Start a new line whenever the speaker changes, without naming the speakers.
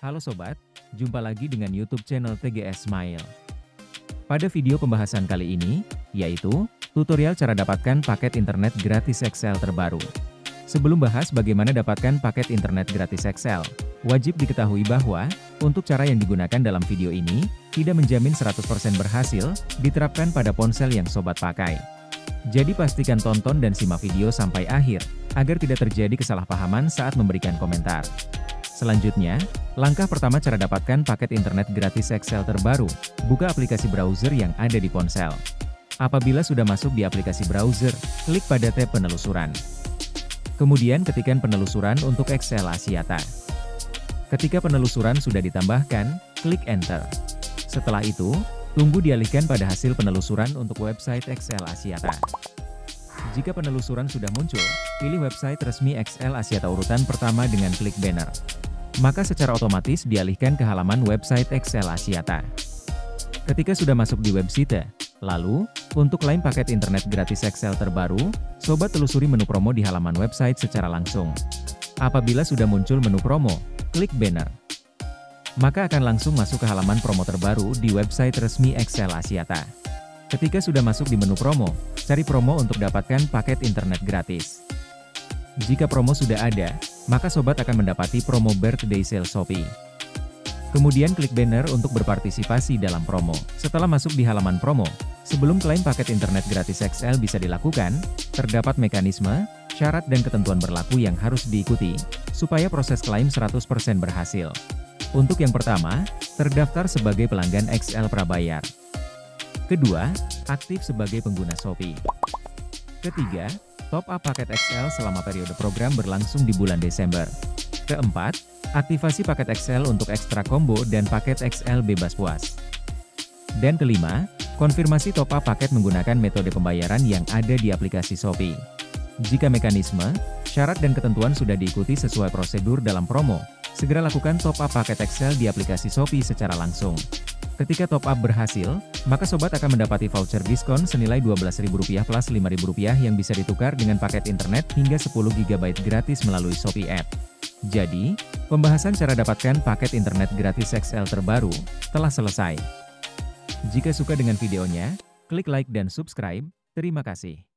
Halo sobat, jumpa lagi dengan YouTube channel TGS Smile. Pada video pembahasan kali ini, yaitu tutorial cara dapatkan paket internet gratis XL terbaru. Sebelum bahas bagaimana dapatkan paket internet gratis XL, wajib diketahui bahwa untuk cara yang digunakan dalam video ini tidak menjamin 100% berhasil diterapkan pada ponsel yang sobat pakai. Jadi pastikan tonton dan simak video sampai akhir agar tidak terjadi kesalahpahaman saat memberikan komentar. Selanjutnya, langkah pertama cara dapatkan paket internet gratis XL terbaru, buka aplikasi browser yang ada di ponsel. Apabila sudah masuk di aplikasi browser, klik pada tab penelusuran. Kemudian ketikkan penelusuran untuk XL Axiata. Ketika penelusuran sudah ditambahkan, klik Enter. Setelah itu, tunggu dialihkan pada hasil penelusuran untuk website XL Axiata. Jika penelusuran sudah muncul, pilih website resmi XL Axiata urutan pertama dengan klik banner. Maka secara otomatis dialihkan ke halaman website XL Axiata. Ketika sudah masuk di website, lalu, untuk klaim paket internet gratis XL terbaru, sobat telusuri menu promo di halaman website secara langsung. Apabila sudah muncul menu promo, klik banner. Maka akan langsung masuk ke halaman promo terbaru di website resmi XL Axiata. Ketika sudah masuk di menu promo, cari promo untuk dapatkan paket internet gratis. Jika promo sudah ada, maka sobat akan mendapati promo birthday sale Shopee. Kemudian klik banner untuk berpartisipasi dalam promo. Setelah masuk di halaman promo, sebelum klaim paket internet gratis XL bisa dilakukan, terdapat mekanisme, syarat dan ketentuan berlaku yang harus diikuti, supaya proses klaim 100% berhasil. Untuk yang pertama, terdaftar sebagai pelanggan XL prabayar. Kedua, aktif sebagai pengguna Shopee. Ketiga, top up paket XL selama periode program berlangsung di bulan Desember. Keempat, aktivasi paket XL untuk ekstra combo dan paket XL bebas puas. Dan kelima, konfirmasi top up paket menggunakan metode pembayaran yang ada di aplikasi Shopee. Jika mekanisme, syarat dan ketentuan sudah diikuti sesuai prosedur dalam promo, segera lakukan top up paket XL di aplikasi Shopee secara langsung. Ketika top up berhasil, maka sobat akan mendapati voucher diskon senilai Rp12.000 plus Rp5.000 yang bisa ditukar dengan paket internet hingga 10 GB gratis melalui Shopee App. Jadi, pembahasan cara dapatkan paket internet gratis XL terbaru telah selesai. Jika suka dengan videonya, klik like dan subscribe. Terima kasih.